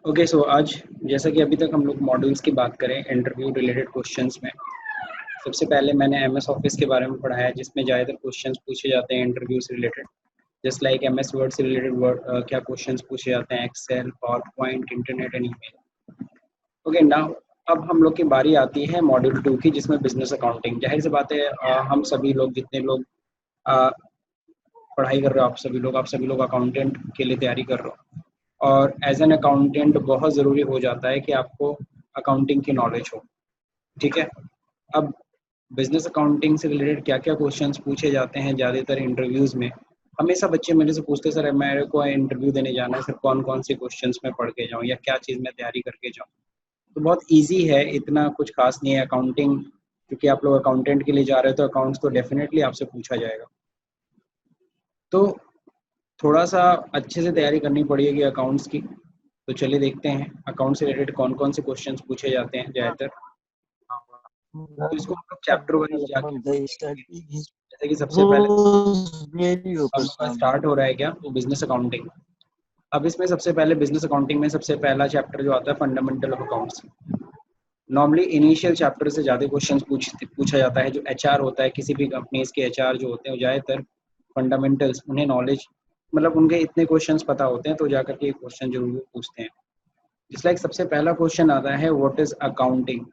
Okay so आज जैसा कि अभी तक हम लोग मॉड्यूल्स की बात करें इंटरव्यू रिलेटेड क्वेश्चंस में, सबसे पहले मैंने एमएस ऑफिस के बारे में पढ़ाया जिसमें ज़्यादातर क्वेश्चंस पूछे जाते हैं इंटरव्यू से related. Just like MS Word से रिलेटेड क्या क्वेश्चंस पूछे जाते हैं, Excel, PowerPoint, internet and email. Okay now अब हम लोग की बारी आती है मॉड्यूल 2 की, जिसमें बिजनेस अकाउंटिंग। जाहिर सी बात है हम सभी लोग जितने लोग पढ़ाई कर रहे हो, आप सभी लोग अकाउंटेंट के लिए तैयारी कर रहे हो, और एज एन अकाउंटेंट बहुत ज़रूरी हो जाता है कि आपको अकाउंटिंग की नॉलेज हो। ठीक है, अब बिजनेस अकाउंटिंग से रिलेटेड क्या क्या क्वेश्चंस पूछे जाते हैं ज़्यादातर इंटरव्यूज़ में। हमेशा बच्चे मेरे से पूछते सर मेरे को इंटरव्यू देने जाना है, सर कौन कौन से क्वेश्चंस मैं पढ़ के जाऊँ या क्या चीज़ मैं तैयारी करके जाऊँ। तो बहुत ईजी है, इतना कुछ खास नहीं है अकाउंटिंग, क्योंकि आप लोग अकाउंटेंट के लिए जा रहे हो तो अकाउंट्स तो डेफिनेटली आपसे पूछा जाएगा। तो थोड़ा सा अच्छे से तैयारी करनी पड़ेगी अकाउंट्स की। तो चलिए देखते हैं अकाउंट से रिलेटेड कौन कौन से क्वेश्चंस पूछे जाते हैं ज़्यादातर। तो इसको हम लोग चैप्टर वाइज जाके देखेंगे। जैसे कि सबसे पहले हम लोग का स्टार्ट हो रहा है क्या, बिजनेस अकाउंटिंग। अब इसमें सबसे पहले बिजनेस अकाउंटिंग में सबसे पहला चैप्टर जो आता है fundamental of accounts. Normally initial chapter से ज़्यादा क्वेश्चंस पूछा जाता है। जो एचआर होता है किसी भी कंपनीज के एचआर जो होते हैं ज़्यादातर फंडामेंटल्स, उन्हें नॉलेज मतलब उनके इतने क्वेश्चंस पता होते हैं तो जाकर के क्वेश्चन जरूर पूछते हैं। जिस लाइक सबसे पहला क्वेश्चन आता है व्हाट इज अकाउंटिंग।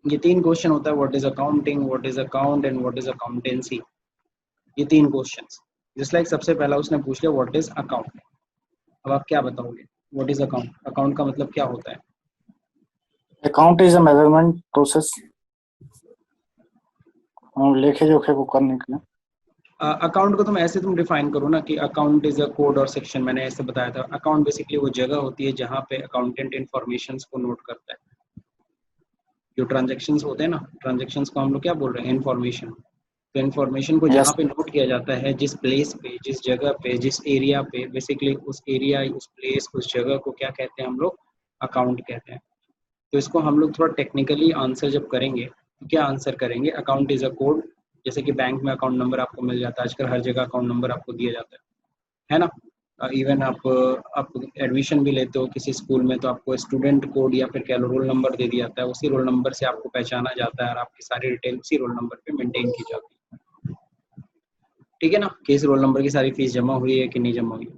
ये 3 क्वेश्चन होता है, what is accounting, what is account and what is accountancy. ये 3 क्वेश्चंस। जिस लाइक सबसे पहला उसने पूछ लिया व्हाट इज अकाउंट। अब आप क्या बताओगे व्हाट इज अकाउंट, अकाउंट का मतलब क्या होता है? Account is a measurement process, लेखे जोखे को करने के लिए। अकाउंट को तुम डिफाइन करो ना कि अकाउंट इज अ कोड और सेक्शन। मैंने ऐसे बताया था, अकाउंट बेसिकली वो जगह होती है जहाँ पे अकाउंटेंट इन्फॉर्मेशन को नोट करता है। जो ट्रांजेक्शन्स होते हैं ना, ट्रांजेक्शन्स को हम लोग क्या बोल रहे हैं, इन्फॉर्मेशन। तो इन्फॉर्मेशन को जहाँ यस, पे नोट किया जाता है, जिस प्लेस पे, जिस जगह पे, जिस एरिया पे, बेसिकली उस एरिया, उस प्लेस, उस जगह को क्या कहते हैं हम लोग, अकाउंट कहते हैं। तो इसको हम लोग थोड़ा टेक्निकली आंसर जब करेंगे तो क्या आंसर करेंगे, अकाउंट इज अ कोड। जैसे कि बैंक में अकाउंट नंबर आपको मिल जाता है, आजकल हर जगह अकाउंट नंबर आपको दिया जाता है ना। इवन आप एडमिशन भी लेते हो किसी स्कूल में तो आपको स्टूडेंट कोड या फिर कह लो रोल नंबर दे दिया जाता है। उसी रोल नंबर से आपको पहचाना जाता है और आपकी सारी डिटेल उसी रोल नंबर पे मेंटेन की जाती है। ठीक है ना, कि इस रोल नंबर की सारी फीस जमा हुई है कि नहीं जमा हुई।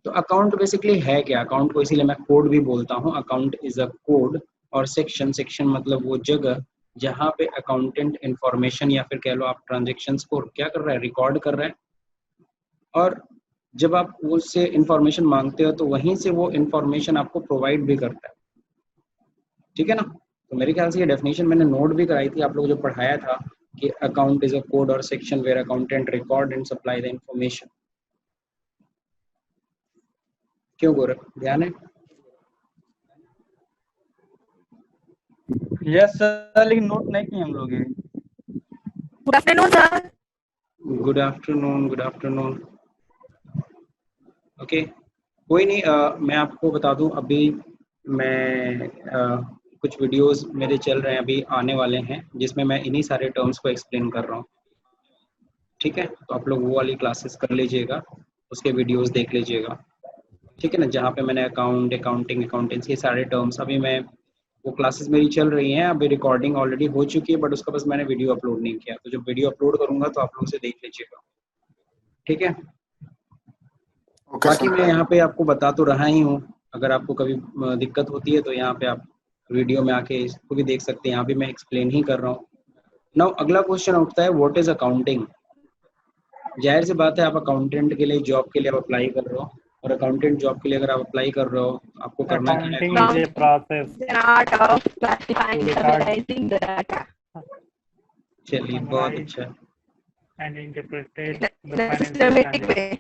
तो अकाउंट बेसिकली है क्या, अकाउंट को इसीलिए मैं कोड भी बोलता हूँ। Account is a code. और सेक्शन, सेक्शन मतलब वो जगह जहाँ पे अकाउंटेंट इंफॉर्मेशन या फिर कह लो आप ट्रांजेक्शन्स को क्या कर रहा है, रिकॉर्ड कर रहा है। और जब आप उससे इंफॉर्मेशन मांगते हो तो वहीं से वो इंफॉर्मेशन आपको प्रोवाइड भी करता है। ठीक है ना। तो मेरे ख्याल से ये डेफिनेशन मैंने नोट भी कराई थी, आप लोग जो पढ़ाया था कि अकाउंट इज अ कोड और section where accountant record and supply the information. क्यों गोरख, ध्यान है? यस सर, लेकिन नोट नहीं किए हम लोग ये। Good afternoon sir. Good afternoon, good afternoon. Okay, कोई नहीं, मैं आपको बता दूं अभी मैं कुछ वीडियोस मेरे चल रहे हैं, अभी आने वाले हैं, जिसमें मैं इन्हीं सारे टर्म्स को एक्सप्लेन कर रहा हूँ। ठीक है, तो आप लोग वो वाली क्लासेस कर लीजिएगा, उसके वीडियोस देख लीजिएगा। ठीक है ना, जहाँ पे मैंने अकाउंट, अकाउंटिंग, अकाउंटेंसी, सारे टर्म्स अभी मैं वो क्लासेस मेरी चल रही हैं। अभी रिकॉर्डिंग ऑलरेडी हो चुकी है बट उसका बस मैंने वीडियो अपलोड नहीं किया। तो जब वीडियो अपलोड करूँगा तो आप लोग उसे देख लीजिएगा। ठीक है, ओके बाकी सर। मैं यहाँ पे आपको बता तो रहा ही हूँ। अगर आपको कभी दिक्कत होती है तो यहाँ पे आप वीडियो में आके इसको भी देख सकते हैं, यहाँ भी मैं एक्सप्लेन ही कर रहा हूँ। नाउ अगला क्वेश्चन उठता है व्हाट इज अकाउंटिंग। जाहिर सी बात है, आप अकाउंटेंट के लिए जॉब के लिए आप अप्लाई कर रहे हो, और अकाउंटेंट जॉब के लिए अगर आप अप्लाई कर रहे हो आपको करना क्या है, Accounting is a process The art of classifying, to record, summarizing the data. चलिए बहुत अच्छा है। and interpreted In the a financial systematic transaction. way.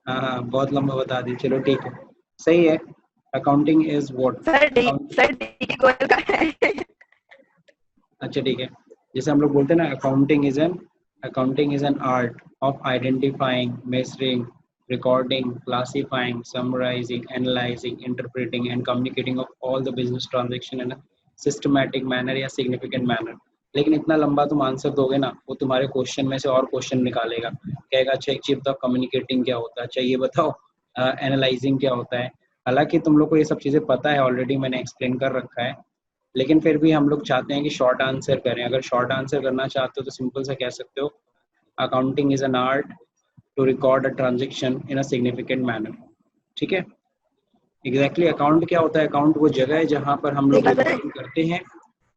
हाँ, बहुत लंबा बता दी, चलो ठीक है, सही है। Accounting is what, sir D Goyal का है। अच्छा ठीक है। जैसे हम लोग बोलते हैं ना, accounting is an art of identifying, measuring, recording, classifying, summarising, analysing, interpreting and communicating of all the business transaction in a systematic manner या सिग्निफिकेंट मैनर। लेकिन इतना लंबा तुम आंसर दोगे ना, वो तुम्हारे क्वेश्चन में से और क्वेश्चन निकालेगा, कहेगा अच्छा एक चीज बताओ कम्युनिकेटिंग क्या होता है, अच्छा ये बताओ एनालाइजिंग क्या होता है, हालांकि तुम लोग को ये सब चीज़ें पता है ऑलरेडी, मैंने एक्सप्लेन कर रखा है, लेकिन फिर भी हम लोग चाहते हैं कि शॉर्ट आंसर करें। अगर शॉर्ट आंसर करना चाहते हो तो सिंपल से कह सकते हो accounting is an art to record a transaction in a significant manner. ठीक है, एग्जैक्टली अकाउंट क्या होता है? अकाउंट वो जगह है जहाँ पर हम लोग रिकॉर्डिंग करते हैं,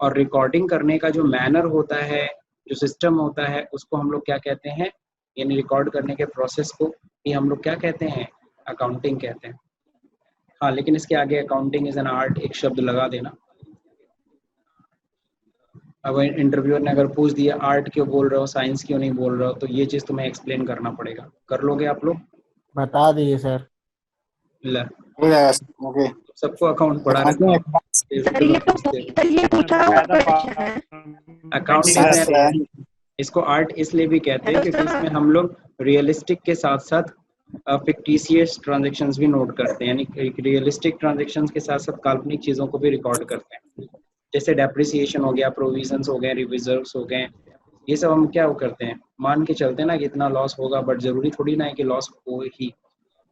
और रिकॉर्डिंग करने का जो मैनर होता है, जो सिस्टम होता है, उसको हम लोग क्या कहते हैं? यानी रिकॉर्ड करने के प्रोसेस को ही हम लोग क्या कहते हैं? अकाउंटिंग कहते हैं। हाँ, लेकिन इसके आगे अकाउंटिंग इज एन आर्ट एक शब्द लगा देना। अब इंटरव्यूअर ने अगर पूछ दिया आर्ट क्यों बोल रहे हो, साइंस क्यों नहीं बोल रहे हो, तो ये चीज़ तुम्हें एक्सप्लेन करना पड़ेगा। कर लोगे आप लोग? बता दिए सर। ल ओके। सबको अकाउंट पढ़ा रखा हूँ। सर ये तो सर ये पूछा हुआ क्वेश्चन है। अकाउंट इसको आर्ट इसलिए भी कहते हैं क्योंकि इसमें हम लोग रियलिस्टिक के साथ साथ फिक्टिशियस ट्रांजैक्शंस भी नोट करते हैं, यानी रियलिस्टिक ट्रांजैक्शंस के साथ साथ काल्पनिक चीज़ों को भी रिकॉर्ड करते हैं। जैसे डेप्रिसिएशन हो गया, प्रोविजंस हो गए, रिजर्व्स हो गए, ये सब हम क्या करते हैं? मान के चलते हैं ना कि इतना लॉस होगा, बट जरूरी थोड़ी ना है कि लॉस हो ही,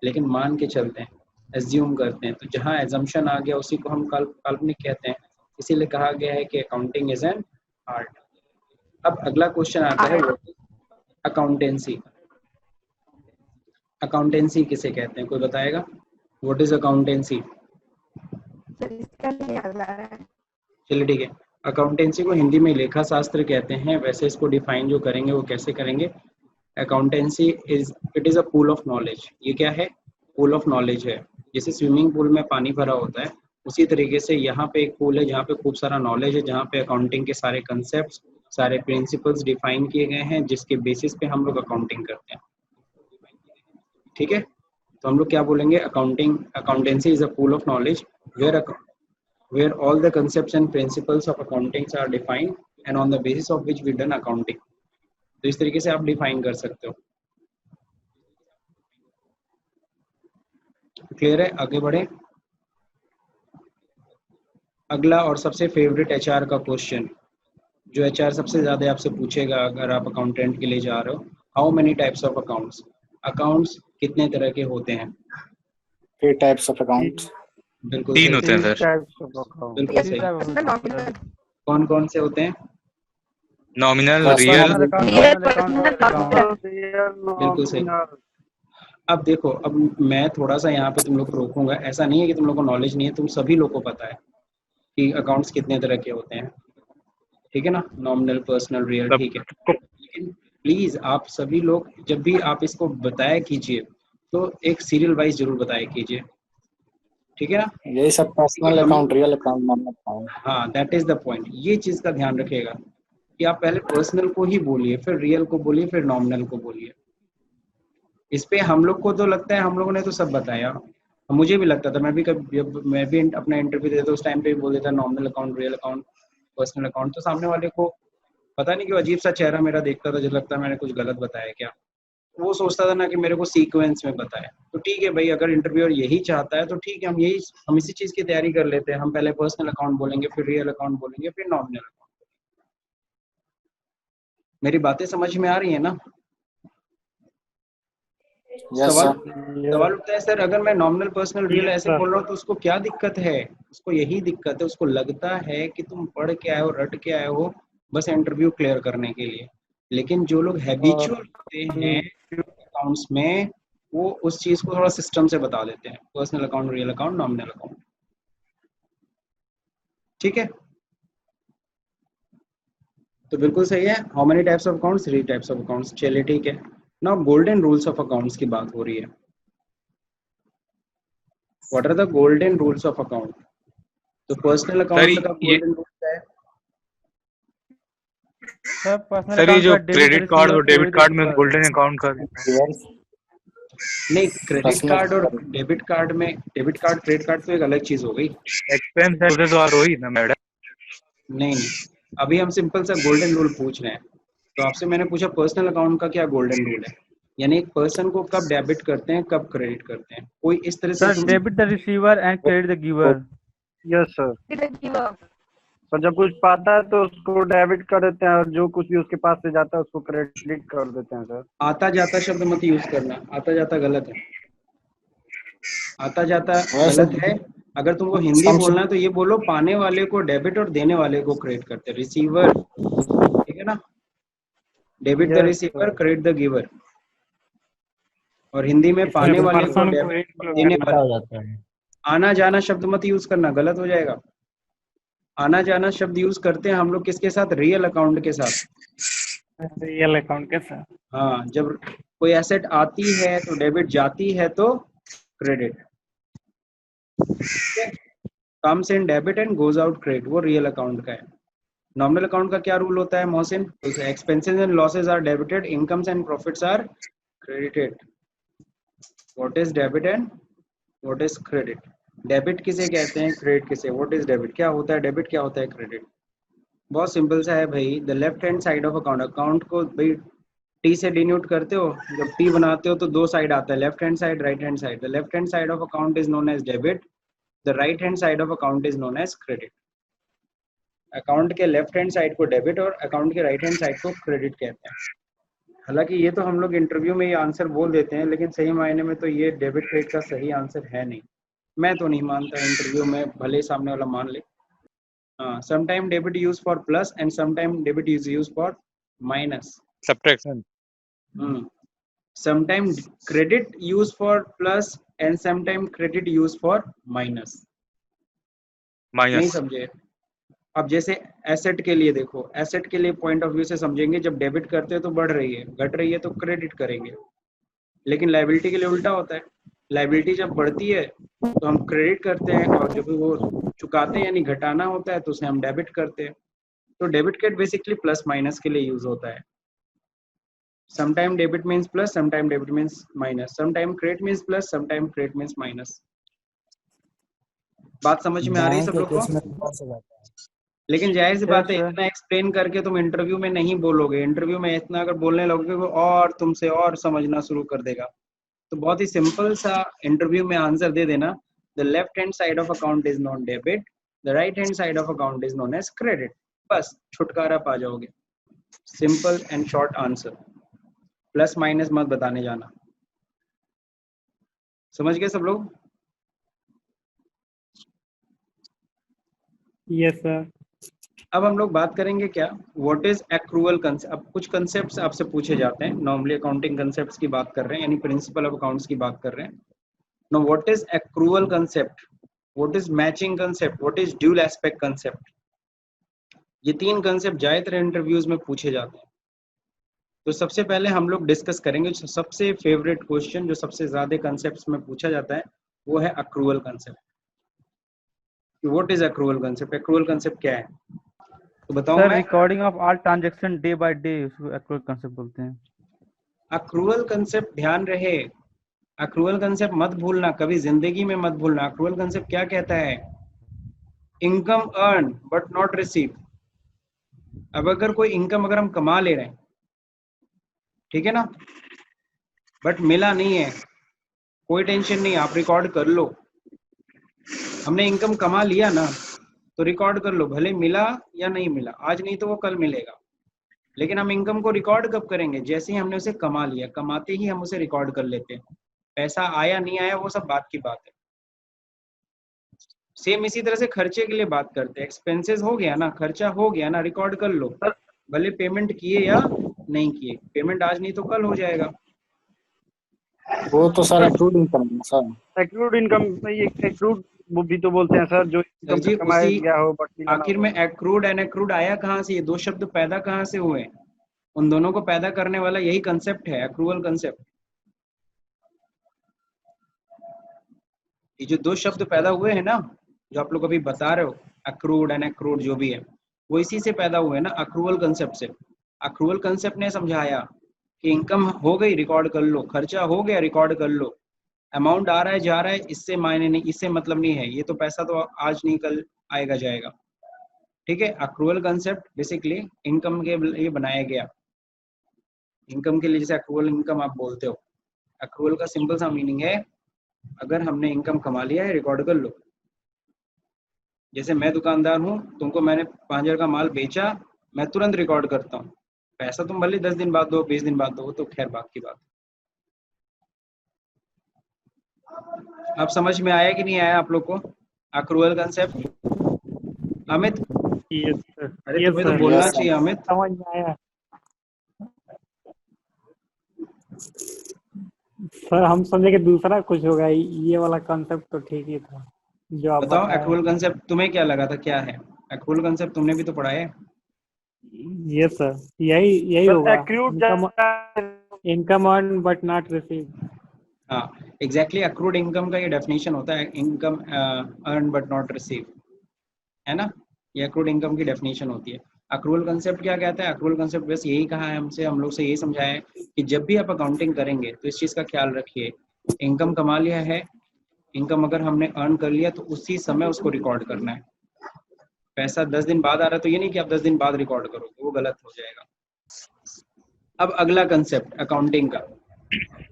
लेकिन मान के चलते हैं, एज्यूम करते हैं। तो जहाँ एजम्पशन आ गया उसी को हम काल्पनिक कहते हैं, इसीलिए कहा गया है कि अकाउंटिंग इज एन आर्ट। अब अगला क्वेश्चन आता है अकाउंटेंसी। अकाउंटेंसी किसे कहते हैं, कोई बताएगा? What is accountancy? सर इसका नहीं याद आ रहा है। चलिए ठीक है, अकाउंटेंसी को हिंदी में लेखा शास्त्र कहते हैं। वैसे इसको डिफाइन जो करेंगे वो कैसे करेंगे? Accountancy it is a pool of knowledge. ये क्या है? पूल ऑफ नॉलेज है। जैसे स्विमिंग पूल में पानी भरा होता है, उसी तरीके से यहाँ पे एक पूल है जहाँ पे खूब सारा नॉलेज है, जहाँ पे अकाउंटिंग के सारे कंसेप्ट, सारे प्रिंसिपल्स डिफाइन किए गए हैं, जिसके बेसिस पे हम लोग अकाउंटिंग करते हैं। ठीक है, तो हम लोग क्या बोलेंगे? Accountancy is a pool of knowledge where all the concepts and principles of accounting are defined and on the basis of which we done accounting। तो इस तरीके से आप डिफाइन कर सकते हो। क्लियर है? आगे बढ़े। अगला और सबसे फेवरेट एचआर का क्वेश्चन, जो एचआर सबसे ज्यादा आपसे पूछेगा अगर आप अकाउंटेंट के लिए जा रहे हो। How many types of accounts? Accounts कितने तरह के होते हैं? 3 types of accounts। बिल्कुल 3 सही। होते हैं सर। बिल्कुल सही। कौन कौन से होते हैं? नॉमिनल, Personal रियल, बिल्कुल सही। अब देखो, अब मैं थोड़ा सा यहाँ पे तुम लोग को रोकूंगा। ऐसा नहीं है कि तुम लोग को नॉलेज नहीं है, तुम सभी लोग को पता है कि अकाउंट्स कितने तरह के होते हैं। ठीक है ना? नॉमिनल, पर्सनल, रियल, ठीक है। लेकिन प्लीज आप सभी लोग जब भी आप इसको बताया कीजिए तो एक सीरियल वाइज जरूर बताया कीजिए। ठीक है ना? यही सब personal account, real account, nominal account. हाँ, दैट इज द पॉइंट। ये चीज का ध्यान रखिएगा कि आप पहले पर्सनल को ही बोलिए, फिर रियल को बोलिए, फिर नॉमिनल को बोलिए। इस पे हम लोग को तो लगता है हम लोगों ने तो सब बताया, मुझे भी लगता था, मैं भी अपना इंटरव्यू देता उस टाइम पे भी बोल देता nominal account, real account, personal account. तो सामने वाले को पता नहीं क्यों अजीब सा चेहरा मेरा देखता था, जब लगता है मैंने कुछ गलत बताया क्या। वो सोचता था ना कि मेरे को सीक्वेंस में बताया। तो ठीक है भाई, अगर इंटरव्यूअर यही चाहता है तो ठीक है, हम इसी चीज की तैयारी कर लेते हैं। हम पहले पर्सनल अकाउंट बोलेंगे, फिर रियल अकाउंट बोलेंगे, फिर नॉमिनल अकाउंट। मेरी बातें समझ में आ रही है ना? सवाल उठता है सर, अगर मैं नॉमिनल, पर्सनल, रियल ऐसे बोल रहा हूँ तो उसको क्या दिक्कत है? उसको यही दिक्कत है, उसको लगता है कि तुम पढ़ के आए हो, रट के आए हो बस इंटरव्यू क्लियर करने के लिए। लेकिन जो लोग हैबिचुअल होते हैं अकाउंट्स में, वो उस चीज को थोड़ा सिस्टम से बता देते हैं, personal account, real account, nominal account. ठीक है, तो बिल्कुल सही है। How many types of accounts? 3 types of accounts. चलिए ठीक है, now golden rules of accounts की बात हो रही है। What are the golden rules of account? तो पर्सनल अकाउंट का गोल्डन रूल क्या है? सर ये जो क्रेडिट कार्ड और डेबिट कार्ड में गोल्डन अकाउंट का नहीं, क्रेडिट कार्ड और डेबिट कार्ड में, डेबिट कार्ड, क्रेडिट कार्ड तो एक अलग चीज हो गई। एक्सपेंस है उधर तो आ रही ना मैडम। नहीं, अभी हम सिंपल सा गोल्डन रूल पूछ रहे हैं। तो आपसे मैंने पूछा पर्सनल अकाउंट का क्या गोल्डन रूल है, यानी एक पर्सन को कब डेबिट करते हैं, कब क्रेडिट करते हैं। कोई इस तरह से sir debit the receiver and credit the giver. Yes sir. तो जब कुछ पाता है तो उसको डेबिट कर देते हैं और जो कुछ भी उसके पास से जाता है उसको क्रेडिट कर देते हैं सर। आता जाता शब्द मत यूज करना, आता जाता गलत है। आता जाता वैसे गलत है। अगर तुमको हिंदी सम बोलना है तो ये बोलो पाने वाले को डेबिट और देने वाले को क्रेडिट करते हैं, रिसीवर, ठीक है ना। Debit the yes receiver, sir. Credit the giver. और हिंदी में पाने वाले को डेबिट और देने वाले। हो जाता है। आना जाना शब्द मत यूज करना, गलत हो जाएगा। आना जाना शब्द यूज करते हैं हम लोग किसके साथ? रियल अकाउंट के साथ। रियल अकाउंट के साथ। हाँ, जब कोई एसेट आती है तो डेबिट, जाती है तो credit. Comes in debit and goes out credit, वो रियल अकाउंट का है। नॉमिनल अकाउंट का क्या रूल होता है Mohsin? Expenses and losses are debited, incomes and profits are credited. What is debit and what is credit? Debit किसे कहते हैं, क्रेडिट किसे? व्हाट इज डेबिट, क्या होता है डेबिट, क्या होता है क्रेडिट? बहुत सिंपल सा है भाई। The left hand side of account, account को भाई टी से डिनोट करते हो, जब टी बनाते हो तो दो साइड आता है, left hand side, right hand side. The left hand side of account is known as debit, the right hand side of account is known as credit. Account के लेफ्ट हैंड साइड को debit और account के right hand side को credit कहते हैं। हालांकि ये तो हम लोग इंटरव्यू में ये आंसर बोल देते हैं, लेकिन सही मायने में तो ये डेबिट क्रेडिट का सही आंसर है नहीं। मैं तो नहीं मानता, इंटरव्यू में भले ही सामने वाला मान ले। Sometime debit use for plus and sometime debit is use for minus. Subtraction. Sometime credit used for plus and sometime credit used for minus। नहीं माइनस। समझे? अब जैसे एसेट के लिए देखो, एसेट के लिए पॉइंट ऑफ व्यू से समझेंगे, जब डेबिट करते हैं तो बढ़ रही है, घट रही है तो क्रेडिट करेंगे। लेकिन लायबिलिटी के लिए उल्टा होता है, लायबिलिटी जब बढ़ती है तो हम क्रेडिट करते हैं, और जब वो चुकाते हैं यानी घटाना होता है तो उसे हम डेबिट करते हैं। तो debit credit basically plus minus के लिए यूज होता है। Sometime debit means plus, sometime debit means minus, sometime credit means plus, sometime credit means minus। बात समझ में आ रही है सब लोग को? लेकिन जाहिर सी बात है, इतना एक्सप्लेन करके तुम इंटरव्यू में नहीं बोलोगे। इंटरव्यू में इतना अगर बोलने लगोगे वो और तुमसे और समझना शुरू कर देगा। तो बहुत ही सिंपल सा इंटरव्यू में आंसर दे देना, the left hand side of account is known debit, the right hand side of account is known as credit. बस छुटकारा पा जाओगे। Simple and short answer. Plus minus मत बताने जाना। समझ गए सब लोग? Yes sir. अब हम लोग बात करेंगे क्या, व्हाट इज एक्रूअल कंसेप्ट। अब कुछ कंसेप्ट्स आपसे पूछे जाते हैं, नॉर्मली अकाउंटिंग कंसेप्ट्स की बात कर रहे हैं, यानी प्रिंसिपल ऑफ अकाउंट्स की बात कर रहे हैं। No, what is accrual concept, what is matching concept, what is dual aspect concept. ये तीन कंसेप्ट ज्यादातर इंटरव्यूज में पूछे जाते हैं। तो सबसे पहले हम लोग डिस्कस करेंगे सबसे फेवरेट क्वेश्चन जो सबसे ज्यादा कंसेप्ट्स में पूछा जाता है, वो है accrual concept. What is accrual concept, accrual concept क्या है तो बताऊं सर, मैं। Recording of all transaction day by day, उसको एक्रूअल कंसेप्ट बोलते हैं। एक्रूअल कंसेप्ट ध्यान रहे, एक्रूअल कंसेप्ट मत भूलना, कभी जिंदगी में मत भूलना। एक्रूअल कंसेप्ट क्या कहता है? Income earn but not receive. अब अगर कोई इनकम अगर हम कमा ले रहे हैं, ठीक है ना, बट मिला नहीं है, कोई टेंशन नहीं, आप रिकॉर्ड कर लो। हमने इनकम कमा लिया ना, तो रिकॉर्ड कर लो, भले मिला या नहीं मिला, आज नहीं तो वो कल मिलेगा। लेकिन हम इनकम को रिकॉर्ड कब करेंगे? जैसे ही हमने उसे कमा लिया, कमाते ही हम उसे रिकॉर्ड कर लेते हैं। पैसा आया नहीं आया वो सब बात की बात है। सेम इसी तरह से खर्चे के लिए बात करते हैं, एक्सपेंसेस हो गया ना, खर्चा हो गया ना, रिकॉर्ड कर लो, भले पेमेंट किए या नहीं किए, पेमेंट आज नहीं तो कल हो जाएगा। वो तो सर एक्रूड इनकम है सर। एक्रूड इनकम, ये एक्रूड वो भी तो बोलते हैं सर, जो सर जी, इनकम कमाया उसी गया हो बट आखिर में एक्रूड एंड एक्रूड आया कहाँ से? ये दो शब्द पैदा कहाँ से हुए? उन दोनों को पैदा करने वाला यही कंसेप्ट है, एक्रूअल कंसेप्ट। ये जो दो शब्द पैदा हुए हैं ना, जो आप लोग अभी बता रहे हो, एक्रूड एंड एक्रूड जो भी है, वो इसी से पैदा हुए ना, एक्रूअल कंसेप्ट से। एक्रूअल कंसेप्ट ने समझाया कि इनकम हो गई रिकॉर्ड कर लो, खर्चा हो गया रिकॉर्ड कर लो, अमाउंट आ रहा है जा रहा है, इससे मायने नहीं, इससे मतलब नहीं है, ये तो पैसा तो आज नहीं कल आएगा जाएगा। ठीक है, एक्रूअल कंसेप्ट बेसिकली इनकम के लिए बनाया गया। इनकम के लिए जैसे एक्रूअल इनकम आप बोलते हो, एक्रूअल का सिंपल सा मीनिंग है, अगर हमने इनकम कमा लिया है रिकॉर्ड कर लो। जैसे मैं दुकानदार हूँ, तुमको मैंने 5,000 का माल बेचा, मैं तुरंत रिकॉर्ड करता हूँ। पैसा तुम भले 10 दिन बाद दो, 20 दिन बाद दो, वो तो खैर बात की बात। अब समझ में आया कि नहीं आया आप लोग को accrual concept? Amit, yes sir, अरे यस तुम्हें तो सर, बोलना Yes, चाहिए अमित। समझ में आया सर। हम समझे कि दूसरा कुछ होगा, ये वाला कॉन्सेप्ट तो ठीक ही था जो आप बताओ बताए। एक्रूवल कंसेप्ट तुम्हें क्या लगा था, क्या है एक्रूवल कंसेप्ट? तुमने भी तो पढ़ा है। यस सर, यही सर होगा, accrued income earn but not receive. हाँ एग्जैक्टली, अक्रूड इनकम का ये डेफिनेशन होता है, income earn but not receive, है ना? ये अक्रूड इनकम की डेफिनेशन होती है। अक्रूवल कंसेप्ट क्या कहता है? अक्रूवल कंसेप्ट बस यही कहा है हमसे, हम लोग से यही समझाया है कि जब भी आप अकाउंटिंग करेंगे तो इस चीज़ का ख्याल रखिए, इनकम कमा लिया है, इनकम अगर हमने अर्न कर लिया तो उसी समय उसको रिकॉर्ड करना है। पैसा 10 दिन बाद आ रहा है तो ये नहीं कि आप 10 दिन बाद रिकॉर्ड करोगे, वो गलत हो जाएगा। अब अगला कंसेप्ट अकाउंटिंग का,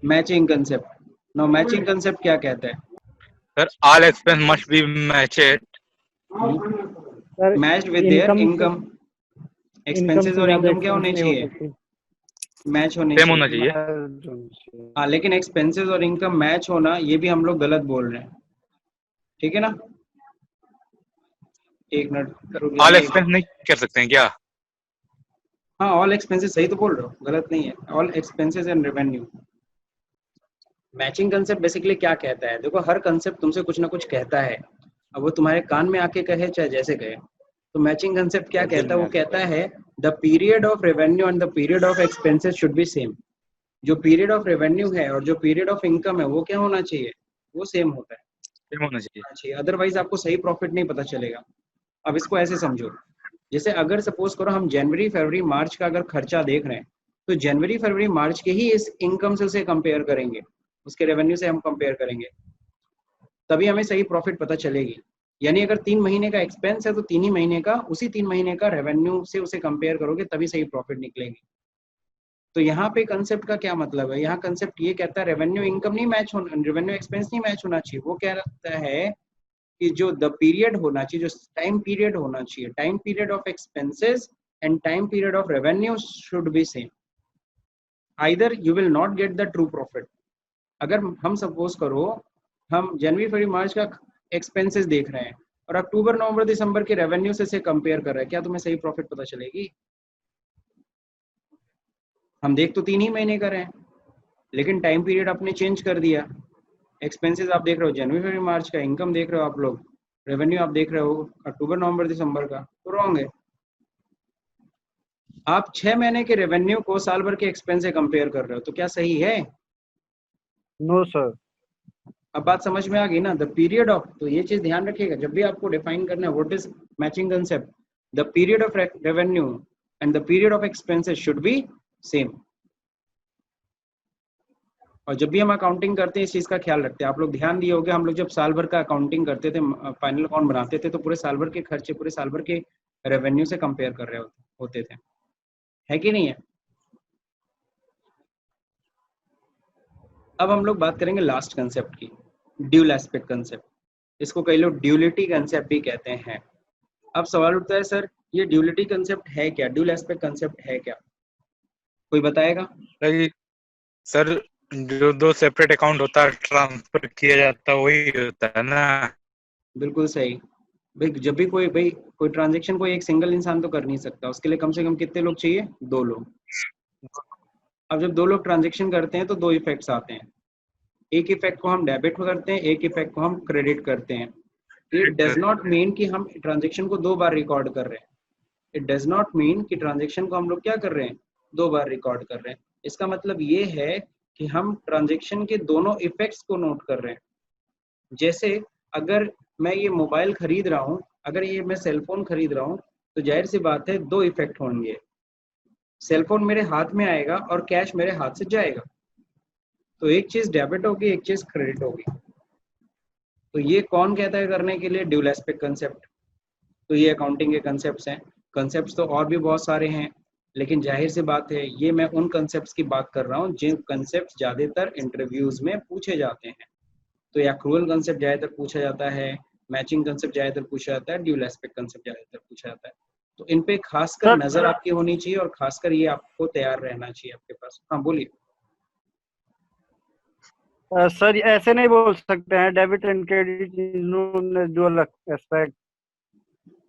matching concept. No matching concept क्या कहता है? Sir all expense must be matched, sir matched with their income. Income expenses से और ज्यादा इनकम क्या होने एक्सपेंस नहीं हो चाहिए? सकती। मैच होने सेम चाहिए। होना चाहिए। हाँ लेकिन एक्सपेंसेस और इनकम मैच होना, ये भी हम लोग गलत बोल रहे हैं, ठीक है ना? एक मिनट रुक ऑल जाना। एक्सपेंस नहीं कर सकते हैं क्या? हाँ ऑल एक्सपेंसेस सही तो बोल रहे हो, गलत नहीं है। All expenses and revenue. Matching concept basically क्या कहता है? देखो हर कंसेप्ट तुमसे कुछ ना कुछ कहता है, अब वो तुम्हारे कान में आके कहे चाहे जैसे कहे। तो मैचिंग कंसेप्ट क्या कहता है? वो कहता है the period of revenue and the period of expenses should be same. जो पीरियड ऑफ रेवेन्यू है और जो पीरियड ऑफ इनकम है वो क्या होना चाहिए? वो सेम होता है, सेम होना चाहिए। अदरवाइज आपको सही प्रॉफिट नहीं पता चलेगा। अब इसको ऐसे समझो, जैसे अगर सपोज करो हम जनवरी फरवरी मार्च का अगर खर्चा देख रहे हैं, तो जनवरी फरवरी मार्च के ही इस इनकम से उसे कंपेयर करेंगे, उसके रेवेन्यू से हम कंपेयर करेंगे, तभी हमें सही प्रॉफिट पता चलेगी। यानी अगर 3 महीने का एक्सपेंस है तो 3 ही महीने का, उसी 3 महीने का रेवेन्यू से उसे कंपेयर करोगे तभी सही प्रॉफिट निकलेगी। तो यहाँ पे कंसेप्ट का क्या मतलब है? यहाँ कंसेप्ट ये कहता है रेवेन्यू इनकम नहीं मैच होना, रेवेन्यू एक्सपेंस नहीं मैच होना चाहिए। वो क्या कहता है कि जो द पीरियड होना चाहिए, जो टाइम पीरियड होना चाहिए, time period of expenses and time period of revenue should be same, either you will not get the true profit. अगर हम सपोज करो हम जनवरी फरवरी मार्च का एक्सपेंसेस देख रहे हैं और अक्टूबर नवंबर दिसंबर के रेवेन्यू से कंपेयर कर रहे हैं, क्या तुम्हें सही प्रॉफिट पता चलेगी? हम देख तो 3 ही महीने कर रहे हैं, लेकिन टाइम पीरियड आपने चेंज कर दिया। एक्सपेंसेस आप देख रहे हो जनवरी फरवरी मार्च का, इनकम देख रहे हो आप लोग, रेवेन्यू आप देख रहे हो अक्टूबर नवंबर दिसंबर का, तो रॉन्ग है। आप 6 महीने के रेवेन्यू को साल भर के एक्सपेंस से कंपेयर कर रहे हो, तो क्या सही है? No sir. अब बात समझ में आ गई ना? द पीरियड ऑफ, तो ये चीज ध्यान रखिएगा जब भी आपको डिफाइन करना है what is matching concept, the period of revenue and the period of expenses should be same. और जब भी हम अकाउंटिंग करते हैं इस चीज का ख्याल रखते हैं। आप लोग ध्यान दिए होंगे, हम लोग जब साल भर का अकाउंटिंग करते थे, फाइनल अकाउंट बनाते थे, तो पूरे साल भर के खर्चे पूरे साल भर के रेवेन्यू से कंपेयर कर रहे होते थे, है कि नहीं है? अब हम लोग बात करेंगे लास्ट कंसेप्ट की, ड्यूल एस्पेक्ट कंसेप्ट। इसको कई लोग ड्यूलिटी कंसेप्ट भी कहते हैं। अब सवाल उठता है सर ये ड्यूलिटी कंसेप्ट है क्या, ड्यूल एस्पेक्ट कंसेप्ट है क्या? कोई बताएगा? सर जो दो सेपरेट अकाउंट होता है ट्रांसफर किया जाता है वही होता है ना? बिल्कुल सही भाई। जब भी कोई ट्रांजेक्शन कोई एक सिंगल इंसान तो कर नहीं सकता, उसके लिए कम से कम कितने लोग चाहिए? 2 लोग। अब जब 2 लोग ट्रांजेक्शन करते हैं तो 2 इफेक्ट्स आते हैं, एक इफेक्ट को हम डेबिट करते हैं, एक इफेक्ट को हम क्रेडिट करते हैं। इट डज नॉट मीन कि हम ट्रांजेक्शन को 2 बार रिकॉर्ड कर रहे हैं, इट डज नॉट मीन कि ट्रांजेक्शन को हम लोग क्या कर रहे हैं? 2 बार रिकॉर्ड कर रहे हैं। इसका मतलब ये है कि हम ट्रांजेक्शन के दोनों इफेक्ट्स को नोट कर रहे हैं। जैसे अगर मैं ये मोबाइल खरीद रहा हूँ, अगर ये मैं सेलफोन खरीद रहा हूँ, तो जाहिर सी बात है 2 इफेक्ट होंगे, सेलफोन मेरे हाथ में आएगा और कैश मेरे हाथ से जाएगा, तो एक चीज डेबिट होगी, एक चीज क्रेडिट होगी। तो ये कौन कहता है करने के लिए? Dual aspect concept. तो ये अकाउंटिंग के कंसेप्ट्स हैं। कंसेप्ट्स तो और भी बहुत सारे हैं, लेकिन जाहिर सी बात है ये मैं उन कंसेप्ट्स की बात कर रहा हूँ जिन कंसेप्ट्स ज़्यादातर इंटरव्यूज में पूछे जाते हैं। तो एक्रूअल कंसेप्ट ज़्यादातर पूछा जाता है, मैचिंग कंसेप्ट ज़्यादातर पूछा जाता है, ड्यूल एस्पेक्ट कंसेप्ट ज़्यादातर पूछा जाता है। तो इन पे खासकर नजर आपकी होनी चाहिए और खासकर ये आपको तैयार रहना चाहिए आपके पास। हाँ बोलिए। सर ऐसे नहीं बोल सकते हैं, debit and credit is known as dual aspect.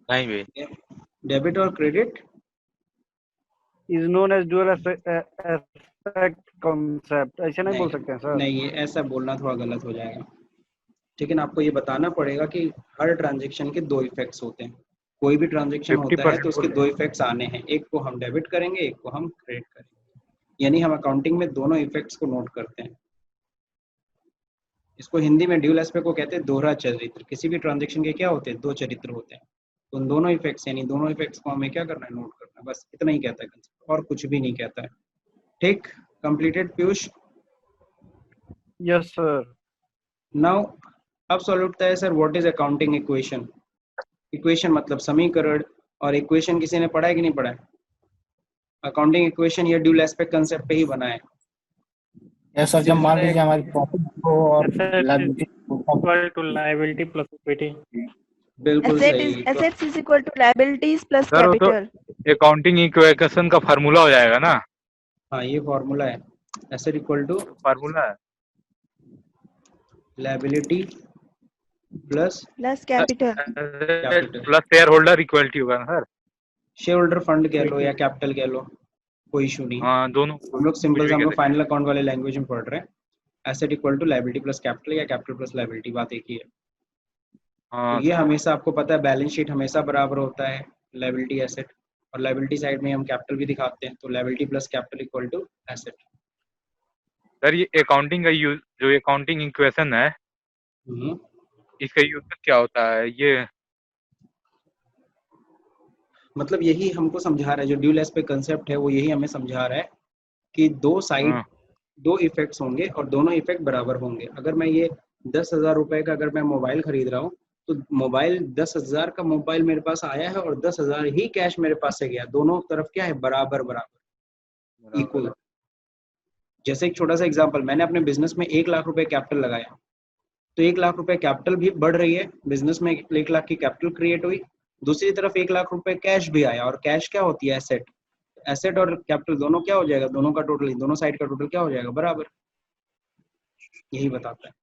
नहीं भाई, डेबिट और credit is known as dual aspect concept, ऐसे नहीं बोल सकते हैं सर। नहीं, ये ऐसा बोलना थोड़ा गलत हो जाएगा। लेकिन आपको ये बताना पड़ेगा कि हर ट्रांजैक्शन के दो इफेक्ट्स होते हैं। कोई भी ट्रांजैक्शन होता है तो उसके दो इफेक्ट्स आने हैं, एक को हम डेबिट करेंगे, एक को हम क्रेडिट करेंगे। यानी हम अकाउंटिंग में दोनों इफेक्ट्स को नोट करते हैं। इसको हिंदी में ड्यूल एस्पेक्ट को कहते हैं दोहरा चरित्र। किसी भी ट्रांजैक्शन के क्या होते हैं, दो चरित्र होते हैं। तो उन दोनों इफेक्ट्स यानी दोनों इफेक्ट्स को हमें क्या करना है, नोट करना है। बस इतना ही कहता है कंसेप्ट, और कुछ भी नहीं कहता है। ठीक, completed Piyush? Yes sir. Now अब सॉल्व उठता है sir, what is accounting equation. Equation मतलब समीकरण, और इक्वेशन किसी ने पढ़ा है कि नहीं पढ़ा है? अकाउंटिंग इक्वेशन ये ड्यूल एस्पेक्ट कंसेप्ट पे ही बना है। यस सर, जब मान लीजिए हमारी प्रॉफिट हो और लायबिलिटी प्लस इक्विटी। बिल्कुल सही। assets is equal to liabilities plus sir वो तो capital। अकाउंटिंग इक्वेशन का फार्मूला हो जाएगा ना? हाँ, ये फॉर्मूला है, एसेट इक्वल टू फार्मूला है liability plus capital। Plus share holder equality होगा ना सर? शेयर होल्डर फंड कह लो या कैपिटल कह लो, कोई इशू नहीं। हाँ, दोनों हम लोग सिंपल से हम लोग कहते फाइनल अकाउंट वाले लैंग्वेज में पढ़ रहे हैं। Asset equal to liability plus capital या कैपिटल प्लस लायबिलिटी, बात एक ही है। हाँ तो ये हमेशा आपको पता है, बैलेंस शीट हमेशा बराबर होता है लायबिलिटी एसेट, और लायबिलिटी साइड में हम कैपिटल भी दिखाते हैं। तो liability plus capital equal to asset. Sir ये अकाउंटिंग का यूज, जो अकाउंटिंग इक्वेशन है, इसका यूज क्या होता है? ये मतलब यही हमको समझा रहा है, जो ड्यूल एस्पेक्ट कंसेप्ट है वो यही हमें समझा रहा है कि दो साइड, दो इफेक्ट्स होंगे और दोनों इफेक्ट बराबर होंगे। अगर मैं ये 10,000 रुपए का अगर मैं मोबाइल खरीद रहा हूँ, तो मोबाइल 10,000 का मोबाइल मेरे पास आया है और 10,000 ही कैश मेरे पास से गया। दोनों तरफ क्या है, बराबर बराबर, इक्वल। जैसे एक छोटा सा एग्जांपल, मैंने अपने बिजनेस में 1 लाख रुपए कैपिटल लगाया, तो 1 लाख रुपए कैपिटल भी बढ़ रही है, बिजनेस में 1 लाख की कैपिटल क्रिएट हुई। दूसरी तरफ 1 लाख रुपए कैश भी आया, और कैश क्या होती है, एसेट। एसेट और कैपिटल दोनों क्या हो जाएगा, दोनों का टोटल, दोनों साइड का टोटल क्या हो जाएगा, बराबर। यही बताता है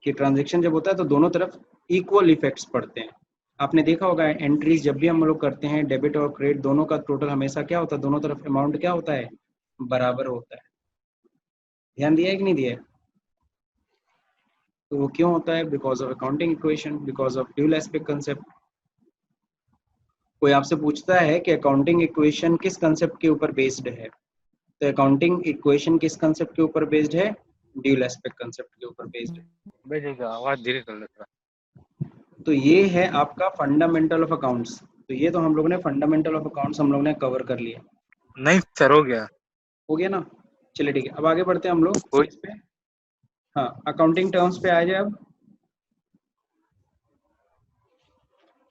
कि ट्रांजैक्शन जब होता है तो दोनों तरफ इक्वल इफेक्ट्स पड़ते हैं। आपने देखा होगा एंट्रीज जब भी हम लोग करते हैं, डेबिट और क्रेडिट दोनों का टोटल हमेशा क्या होता है, दोनों तरफ अमाउंट क्या होता है, बराबर होता है। ध्यान दिया है कि नहीं दिया है? तो वो क्यों होता है, because of accounting equation, because of dual aspect concept. कोई आपसे पूछता है कि अकाउंटिंग इक्वेशन किस कंसेप्ट के ऊपर बेस्ड है, तो अकाउंटिंग इक्वेशन किस कंसेप्ट के ऊपर बेस्ड है, ड्यूल एस्पेक्ट कंसेप्ट के ऊपर बेस्ड है। आवाज धीरे कर लेता। तो ये है आपका फंडामेंटल ऑफ अकाउंट्स। तो ये तो हम लोगों ने फंडामेंटल ऑफ अकाउंट्स हम लोग ने कवर कर लिया। नहीं सर, हो गया ना? चलिए ठीक है, अब आगे बढ़ते हैं हम लोग इस पे। हाँ, अकाउंटिंग टर्म्स पे आ जाए।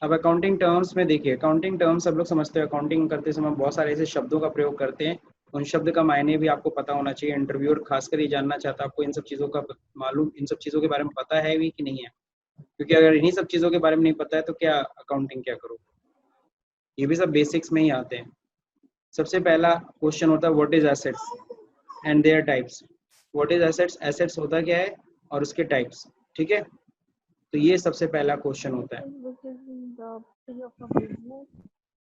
अब अकाउंटिंग टर्म्स में देखिए, अकाउंटिंग टर्म्स सब लोग समझते हैं, अकाउंटिंग करते समय बहुत सारे ऐसे शब्दों का प्रयोग करते हैं, उन शब्द का मायने भी आपको पता होना चाहिए। इंटरव्यूअर खासकर ये जानना चाहता है आपको इन सब चीज़ों का मालूम, इन सब चीज़ों के बारे में पता है भी कि नहीं है, क्योंकि अगर इन्हीं सब चीज़ों के बारे में नहीं पता है तो क्या अकाउंटिंग क्या करो। ये भी सब बेसिक्स में ही आते हैं। सबसे पहला क्वेश्चन होता है what is assets and there types. What is assets, assets होता क्या है और उसके टाइप्स, ठीक है। तो ये सबसे पहला क्वेश्चन होता है।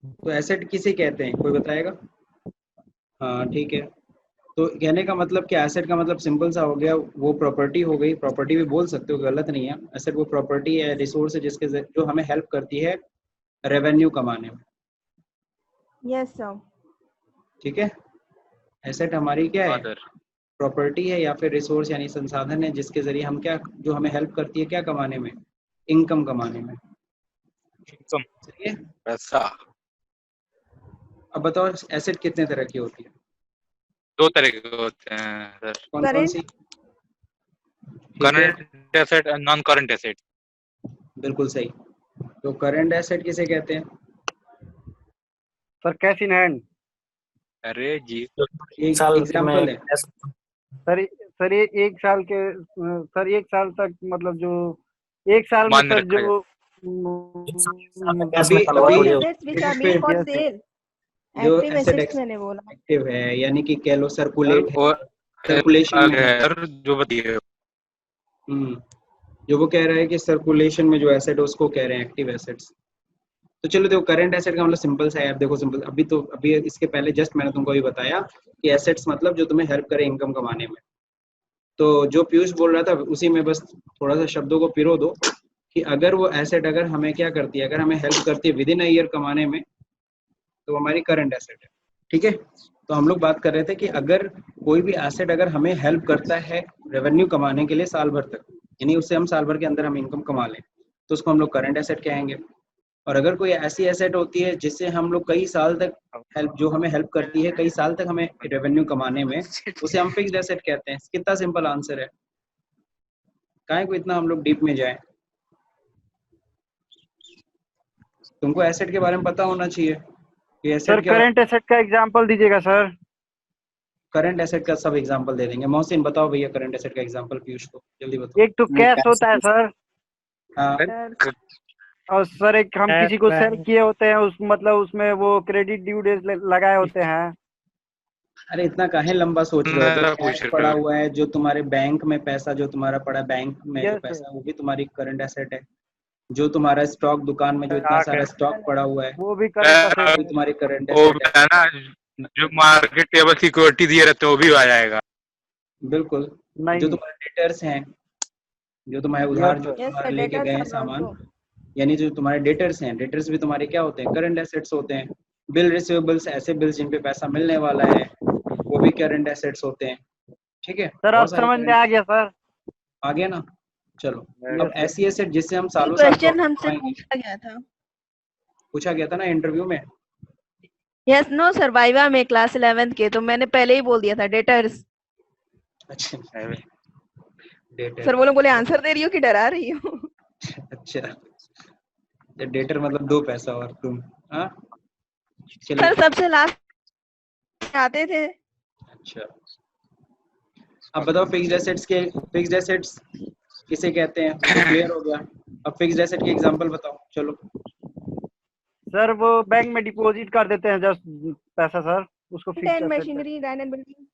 तो एसेट किसे कहते हैं, कोई बताएगा? हाँ ठीक है, तो कहने का मतलब क्या, एसेट का मतलब सिंपल सा हो गया, वो प्रॉपर्टी हो गई। प्रॉपर्टी भी बोल सकते हो, गलत नहीं है। एसेट वो प्रॉपर्टी है, रिसोर्स है, जिसके जो हमें हेल्प करती है रेवेन्यू कमाने में। Yes sir. ठीक है, एसेट हमारी क्या है, प्रॉपर्टी है या फिर रिसोर्स यानी संसाधन है, जिसके जरिए हम क्या, जो हमें हेल्प करती है क्या कमाने में, इनकम कमाने में। इनकम, सही है। पैसा। अब बताओ एसेट कितने तरह की होती है? 2 तरह के होते हैं सर। कौन सी? करंट एसेट और नॉन करंट एसेट। बिल्कुल सही। तो करंट एसेट किसे कहते हैं? Sir cash in hand. अरे जी, एक एग्जांपल है सर ये 1 साल के, सर 1 साल तक, मतलब जो 1 साल में सर जो जो एसेट मैंने बोला एक्टिव है, यानी कि कह लो सर्कुलेट है, सर्कुलेशन में है। सर जो बताइए। जो वो कह रहा है कि सर्कुलेशन में जो एसेट है उसको कह रहे हैं एक्टिव एसेट्स। तो चलो देखो, करंट एसेट का मतलब सिंपल सा है यार। देखो सिंपल, अभी इसके पहले जस्ट मैंने तुमको भी बताया कि एसेट्स मतलब जो तुम्हें हेल्प करे इनकम कमाने में। तो जो पीयूष बोल रहा था उसी में बस थोड़ा सा शब्दों को पिरो दो कि अगर वो एसेट अगर हमें क्या करती है, अगर हमें हेल्प करती है विद इन अ ईयर कमाने में, तो हमारी करंट एसेट है। ठीक है, तो हम लोग बात कर रहे थे कि अगर कोई भी एसेट अगर हमें हेल्प करता है रेवेन्यू कमाने के लिए साल भर तक, यानी उससे हम साल भर के अंदर हम इनकम कमा लें, तो उसको हम लोग करंट एसेट कहेंगे। और अगर कोई ऐसी एसेट होती है जिससे हम लोग कई साल तक जो हमें हेल्प करती है कई साल तक हमें रेवेन्यू कमाने में, उसे हम फिक्स्ड एसेट कहते हैं। कितना सिंपल आंसर है, काहे को इतना हम लोग डीप में जाए। तुमको एसेट के बारे में पता होना चाहिए कि सर एसेट के करंट एसेट का एग्जांपल दीजिएगा सर। करंट एसेट का सब एग्जांपल दे देंगे। मोहसिन बताओ भैया करंट एसेट का एग्जांपल पीयूष को, जल्दी बताओ। एक तो कैश होता है सर, हाँ और सर एक हम किसी को सेल किए होते हैं उस मतलब उसमें वो क्रेडिट ड्यू डेज लगाए होते हैं। अरे इतना काहे लंबा सोच रहे हो, जो मेरा कैश पूछ पड़ा रहे हो। हुआ है, जो तुम्हारे बैंक में पैसा जो तुम्हारा पड़ा है, बैंक में जो यस पैसा है वो भी तुम्हारी करंट एसेट है। जो तुम्हारा स्टॉक दुकान में जो इतना सारा स्टॉक पड़ा हुआ है वो भी करंट एसेट वो भी है। तुम्हारी करंट वो एसेट है। है ना, जो मार्केट टेबल सिक्योरिटी दिए रहते हैं वो भी आ जाएगा। बिल्कुल। जो नहीं। तुम्हारे डेटर्स हैं, जो तुम्हारे यस उधार जो सर। तुम्हारे लेके गए हैं सामान, यानी जो तुम्हारे डेटर्स हैं, डेटर्स भी तुम्हारे क्या होते हैं, करंट एसेट्स होते हैं। बिल रिसीवेबल्स, ऐसे बिल्स जिन पे पैसा मिलने वाला है, वो भी करंट एसेट्स होते हैं। ठीक है, सर अब बहुत सारे समझ में करंट आ गया सर। आ गया ना। चलो, यस अब सर। ऐसी एसेट जिससे हम सालों साल क्वेश्चन प्रॉफिट हमसे कमाएंगे, पूछा गया था। पूछा गया था ना इंटरव्यू में। यस नो सर, वाइवा में क्लास 11th के, तो मैंने पहले ही बोल दिया था डेटर्स। अच्छा, सर डेटर। वो लोग बोले आंसर दे रही हो कि डरा रही हो। अच्छा, डेटर मतलब दो पैसा और तुम। हाँ सर चलिए। सबसे लास्ट आते थे। अच्छा, अब बताओ फिक्स्ड एसेट्स किसे कहते हैं, वो तो क्लियर हो गया। अब फिक्स्ड एसेट के एग्जांपल बताओ चलो। सर वो बैंक में डिपॉजिट कर देते हैं जस्ट पैसा सर, उसको fix asset machinery, land and building.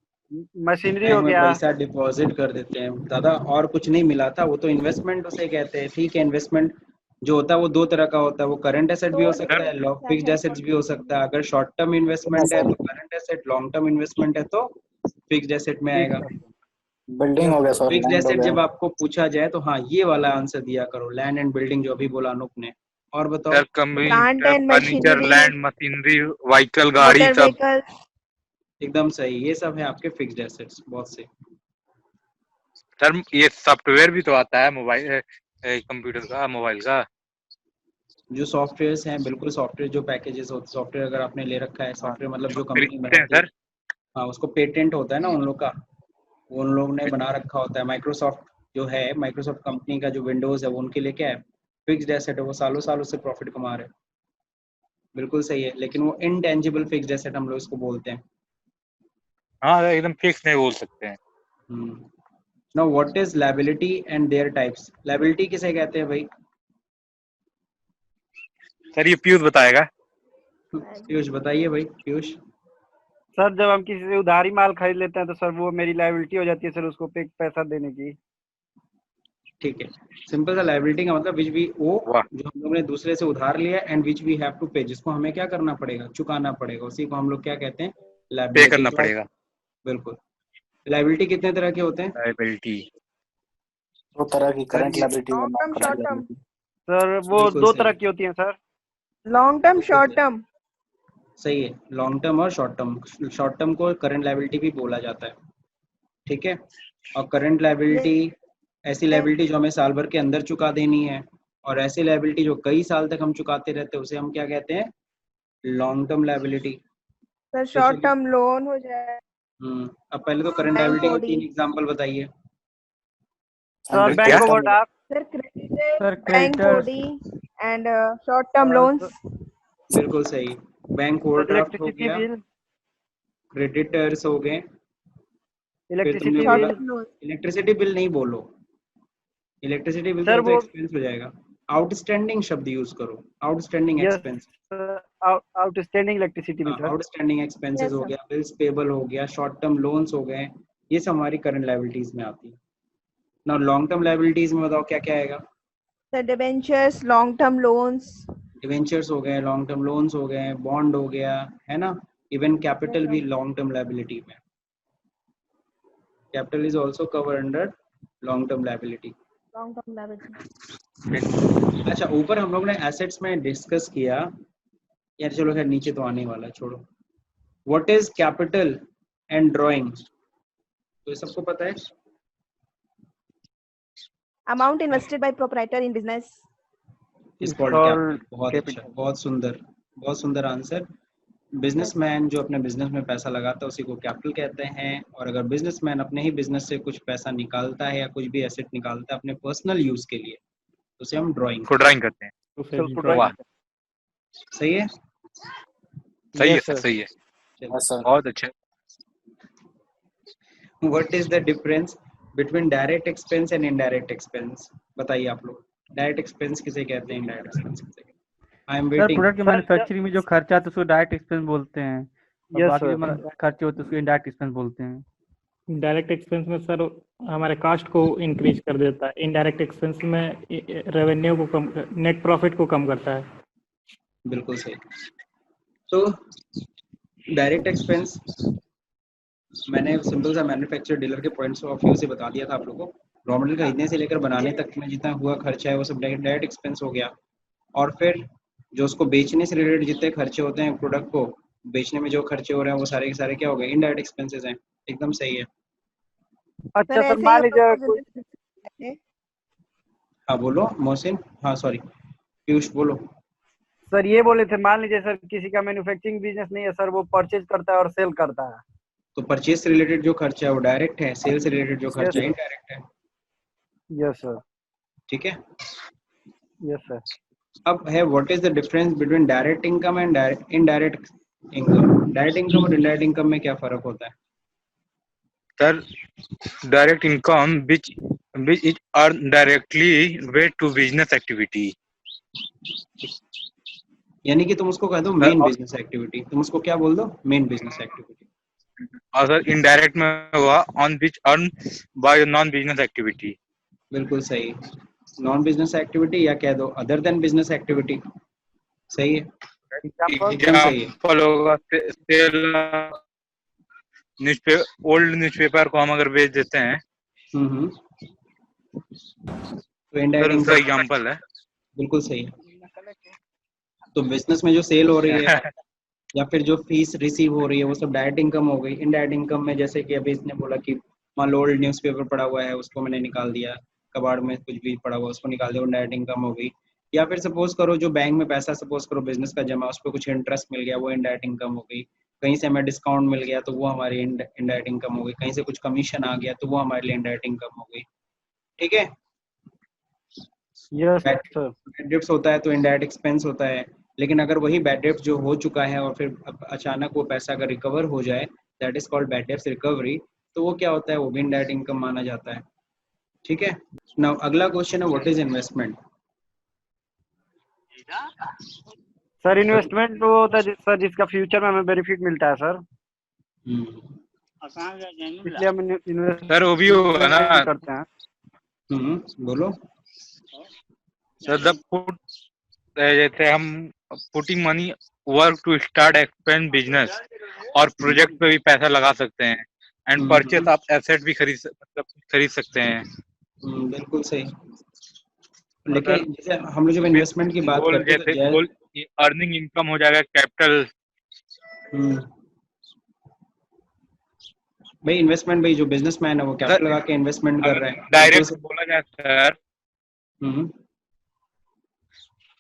Machinery bank हो में गया। पैसा डिपॉजिट कर देते हैं दादा, और कुछ नहीं मिला था, वो तो इन्वेस्टमेंट उसे कहते हैं। ठीक है, इन्वेस्टमेंट जो होता है वो दो तरह का होता है, वो करंट एसेट भी हो सकता है, फिक्स्ड एसेट्स भी हो सकता है। अगर शॉर्ट टर्म इन्वेस्टमेंट है तो current asset, long term investment है तो फिक्स्ड एसेट में आएगा। बिल्डिंग हो गया सर, फिक्स्ड लैंड हो एसेट गया। जब आपको पूछा जाए तो हाँ ये वाला आंसर दिया करो, लैंड एंड बिल्डिंग, जो अभी बोला अनूप ने। और बताओ। Sir plant computer, and furniture, machinery, land, machinery, vehicle, गाड़ी मोटर सब। व्हीकल। एकदम सही, ये सब है आपके फिक्स्ड एसेट्स। बहुत सही। सर ये सॉफ्टवेयर भी तो आता है मोबाइल कंप्यूटर का, मोबाइल का। जो सॉफ्टवेयर्स हैं, बिल्कुल सॉफ्टवेयर जो पैकेजेस होते, सॉफ्टवेयर अगर आपने ले रखा है, सॉफ्टवेयर मतलब जो कंपनी खरीदते हैं बनाती है, सर। हाँ उसको पेटेंट होता है ना उन लोग का, उन लोग ने बना रखा होता है। माइक्रोसॉफ्ट जो है, माइक्रोसॉफ्ट कंपनी का जो विंडोज है वो उनके लिए क्या है, फिक्स्ड एसेट है। वो सालों साल उससे प्रॉफिट कमा रहे हैं। बिल्कुल सही है, लेकिन वो इनटेंजिबल फिक्स्ड एसेट हम लोग इसको बोलते हैं। हाँ एकदम फिक्स नहीं बोल सकते हैं। Now what is liability and there types. Liability किसे कहते हैं भाई? सर ये पीयूष बताएगा। पीयूष बताइए भाई, पीयूष। सर जब हम किसी से उधारी माल खरीद लेते हैं तो सर वो मेरी लायबिलिटी हो जाती है सर, उसको पे पैसा देने की। ठीक है, सिंपल सा लायबिलिटी का मतलब विच वी ओ, वाह। जो हम लोग ने दूसरे से उधार लिया, and which we have to pay, जिसको हमें क्या करना पड़ेगा, चुकाना पड़ेगा, उसी को हम लोग क्या कहते हैं, पे लायबिलिटी। करना पड़ेगा। बिल्कुल। लायबिलिटी कितने तरह के होते हैं? लायबिलिटी दो तरह की, सर करंट ये लायबिलिटी और long non term, current short term. Liability. Sir वो बिल्कुल दो सही तरह है। की होती हैं सर। लॉन्ग टर्म, बिल्कुल शॉर्ट सही, टर्म। सही है। लॉन्ग टर्म और शॉर्ट टर्म। शॉर्ट टर्म को करंट लायबिलिटी भी बोला जाता है। ठीक है, और करंट लायबिलिटी ऐसी लायबिलिटी जो हमें साल भर के अंदर चुका देनी है, और ऐसी लायबिलिटी जो कई साल तक हम चुकाते रहते हैं उसे हम क्या कहते हैं, लॉन्ग टर्म लायबिलिटी। सर तो शॉर्ट चलिए, टर्म लोन हो जाए। अब पहले तो करंट बैंक लायबिलिटी के ओडी। 3 एग्जांपल बताइए। सर क्या? Bank overdraft. Sir credit, sir bank creditors, OD and short term loans. बिल्कुल सही। बैंक ओवरड्राफ्ट हो इलेक्ट्रिसिटी गया, बिल। क्रेडिटर्स हो गए, फिर तुमने इलेक्ट्रिसिटी शॉर्ट बोला bill. Term loan. Electricity bill नहीं बोलो, इलेक्ट्रिसिटी बिल सर तो वो एक्सपेंस हो जाएगा। आउटस्टैंडिंग शब्द यूज करो, outstanding yes expense. Outstanding electricity bill sir. Outstanding expenses yes हो सर। गया, बिल्स पेबल हो गया, शॉर्ट टर्म लोन्स हो गए, ये सब हमारी करंट लायबिलिटीज में आती है ना। लॉन्ग टर्म लायबिलिटीज में बताओ क्या क्या आएगा। Sir debentures, long term loans. Debentures हो गए, लॉन्ग टर्म लोन्स हो गए, बॉन्ड हो गया, है ना। इवन कैपिटल भी लॉन्ग टर्म लायबिलिटी में, capital is also cover under long term liability. Long term liability. अच्छा, ऊपर हम लोग ने एसेट्स में डिस्कस किया यार, चलो खैर नीचे तो आने वाला, छोड़ो। What is capital and drawing, तो ये सबको पता है। Amount invested bye proprietor in business. Is called capital. बहुत अच्छा, बहुत सुंदर, बहुत सुंदर आंसर। बिजनेसमैन जो अपने बिजनेस में पैसा लगाता है उसी को कैपिटल कहते हैं। और अगर बिजनेसमैन अपने ही बिजनेस से कुछ पैसा निकालता है या कुछ भी एसेट निकालता है अपने पर्सनल यूज के लिए, तो उसे हम ड्राइंग को ड्राइंग करते हैं। वाह, सही है। सही है Yes, सर, sir. सही है, Yes, sir. बहुत अच्छा। What is the difference between direct expense and indirect expense, बताइए आप लोग। डायरेक्ट एक्सपेंस किसे कहते हैं, इनडायरेक्ट एक्सपेंस किसे कहते हैं। I am sir waiting. Product के मैन्युफैक्चरिंग में जो खर्चा आता है उसको डायरेक्ट एक्सपेंस बोलते हैं, और Yes, बाकी sir. जो हमारा खर्चे होते हैं उसको इनडायरेक्ट एक्सपेंस बोलते हैं। डायरेक्ट एक्सपेंस में सर हमारे कास्ट को इंक्रीज कर देता है, इनडायरेक्ट एक्सपेंस में रेवेन्यू को कम, नेट प्रॉफिट को कम करता है। बिल्कुल सही। तो डायरेक्ट एक्सपेंस मैंने सिंपल सा मैन्युफैक्चर डीलर के पॉइंट्स ऑफ व्यू से बता दिया था आप लोगों को। रॉ मटेरियल खरीदने से लेकर बनाने तक में जितना हुआ खर्चा है वो सब डायरेक्ट एक्सपेंस हो गया। और फिर जो उसको बेचने से रिलेटेड जितने खर्चे होते हैं, प्रोडक्ट को बेचने में जो खर्चे हो रहे हैं वो सारे के सारे क्या हो गए, इनडायरेक्ट एक्सपेंसेस हैं। एकदम सही है। अच्छा सर, मान लीजिए कोई, हाँ बोलो मोहसिन, हाँ सॉरी पीयूष बोलो। सर ये बोले थे, मान लीजिए सर किसी का मैन्युफैक्चरिंग बिजनेस नहीं है सर, वो परचेज करता है और सेल करता है। तो परचेज से रिलेटेड जो खर्चा है वो डायरेक्ट है, सेल से रिलेटेड जो खर्चा है Yes, इनडायरेक्ट है। यस सर, ठीक है। Yes sir. अब है what is the difference between direct income and indirect income. Direct income और इनडायरेक्ट इनकम में क्या फर्क होता है। Sir direct income which is earned directly way to business activity। यानी कि तुम उसको कह दो मेन बिजनेस एक्टिविटी, तुम उसको क्या बोल दो, मेन बिजनेस एक्टिविटी। और सर इनडायरेक्ट में हुआ on which earned by non business activity। बिल्कुल सही, नॉन बिजनेस एक्टिविटी या कह दो अदर देन बिजनेस एक्टिविटी। सही है, एकदम सही है। एग्जाम्पल होगा सेल न्यूज़पेपर, ओल्ड न्यूज़पेपर को हम अगर बेच देते हैं तो इनडायरेक्ट उसका इनकम एग्जाम्पल है। बिल्कुल सही है। तो बिजनेस में जो सेल हो रही है या फिर जो फीस रिसीव हो रही है वो सब डायरेक्ट इनकम हो गई। इनडायरेक्ट इनकम में जैसे कि अभी इसने बोला कि मान लो ओल्ड न्यूज़पेपर पड़ा हुआ है उसको मैंने निकाल दिया, कबाड़ में कुछ भी पड़ा हुआ उसको निकाल दिया, डायरेक्ट इनकम हो गई। या फिर सपोज करो जो बैंक में पैसा सपोज करो बिजनेस का जमा, उस पर कुछ इंटरेस्ट मिल गया, वो इनडायरेक्ट इनकम हो गई। कहीं से हमें डिस्काउंट मिल गया तो वो हमारी इनडायरेक्ट इनकम हो गई। कहीं से कुछ कमीशन आ गया तो वो हमारे लिए इनडायरेक्ट इनकम हो गई। ठीक है। Yes sir. बैड डेब्ट्स होता है तो इनडायरेक्ट एक्सपेंस होता है। लेकिन अगर वही बैड डेब्ट जो हो चुका है और फिर अचानक वो पैसा अगर रिकवर हो जाए, that is called bad debts recovery, तो वो क्या होता है, वो भी इनडायरेक्ट इनकम माना जाता है। ठीक है। नाउ अगला क्वेश्चन है what is investment. Sir investment वो होता है सर जिसका फ्यूचर में हमें बेनिफिट मिलता है सर, इसलिए हम इन्वेस्ट सर वो भी होगा ना करते हैं। बोलो। सर द पुट, जैसे हम putting money work to start expand business, और प्रोजेक्ट पे भी पैसा लगा सकते हैं। एंड परचेस आप एसेट भी खरीद सकते हैं। बिल्कुल सही। लेकिन जैसे हम लोग जब इन्वेस्टमेंट की बात करते हैं जैसे गोल अर्निंग इनकम हो जाएगा कैपिटल। भाई इन्वेस्टमेंट, भाई जो बिजनेसमैन है वो कैपिटल लगा के इन्वेस्टमेंट कर रहा है। डायरेक्ट बोला जाए सर,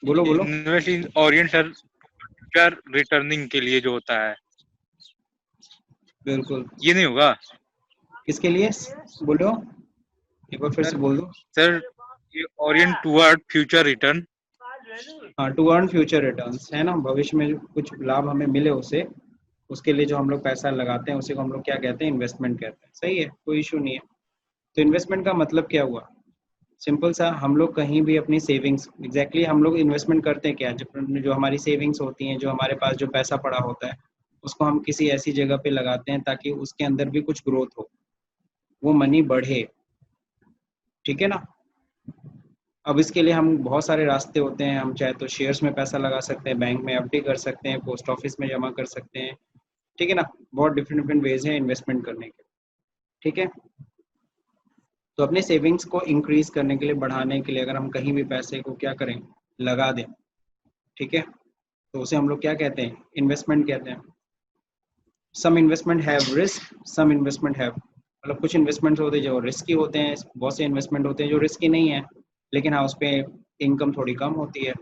बोलो बोलो। Invest in Orient sir future returning के लिए जो होता है। बिल्कुल। ये नहीं होगा किसके लिए बोलो, एक बार फिर से बोल दो सर। ये ओरिएंट टुवर्ड फ्यूचर रिटर्न। हाँ, टू अर्न फ्यूचर रिटर्न्स है ना, भविष्य में कुछ लाभ हमें मिले उसे, उसके लिए जो हम लोग पैसा लगाते हैं उसे को हम लोग क्या कहते हैं, इन्वेस्टमेंट कहते हैं। सही है, कोई इशू नहीं है। तो इन्वेस्टमेंट का मतलब क्या हुआ, सिंपल सा, हम लोग कहीं भी अपनी सेविंग्स, एग्जैक्टली हम लोग इन्वेस्टमेंट करते हैं क्या, जो हमारी सेविंग्स होती हैं, जो हमारे पास जो पैसा पड़ा होता है उसको हम किसी ऐसी जगह पे लगाते हैं ताकि उसके अंदर भी कुछ ग्रोथ हो। वो मनी बढ़े, ठीक है ना। अब इसके लिए हम बहुत सारे रास्ते होते हैं, हम चाहे तो शेयर्स में पैसा लगा सकते हैं, बैंक में एफडी कर सकते हैं, पोस्ट ऑफिस में जमा कर सकते हैं, ठीक है ना। बहुत डिफरेंट डिफरेंट वेज हैं इन्वेस्टमेंट करने के, ठीक है। तो अपने सेविंग्स को इंक्रीज करने के लिए, बढ़ाने के लिए, अगर हम कहीं भी पैसे को क्या करें, लगा दें, ठीक है, तो उसे हम लोग क्या कहते हैं, इन्वेस्टमेंट कहते हैं। Some investment have risk, some investment have, मतलब कुछ इन्वेस्टमेंट होते हैं जो रिस्की होते हैं, बहुत से इन्वेस्टमेंट होते हैं जो रिस्की नहीं है, लेकिन हाँ उस पर इनकम थोड़ी कम होती है।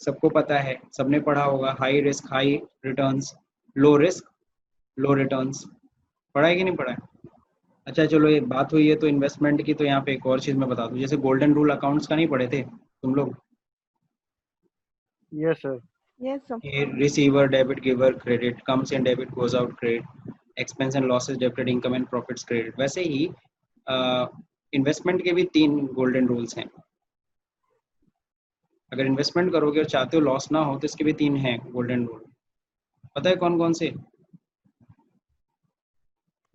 सबको पता है, सबने पढ़ा होगा, high risk high returns, low risk low returns. पढ़ा है कि नहीं पढ़ा है? अच्छा चलो, ये बात हुई है तो इन्वेस्टमेंट की, तो यहाँ पे एक और चीज़ मैं बता दूँ, जैसे गोल्डन रूल अकाउंट्स का नहीं पढ़े थे तुम लोग? Yes sir. Yes sir. Receiver debit, giver credit, comes in debit goes out credit, expense and losses debited, income and profits credit. वैसे ही इन्वेस्टमेंट के भी 3 गोल्डन रूल्स हैं। अगर इन्वेस्टमेंट करोगे और चाहते हो लॉस ना हो तो इसके भी 3 हैं गोल्डन रूल। पता है कौन कौन से?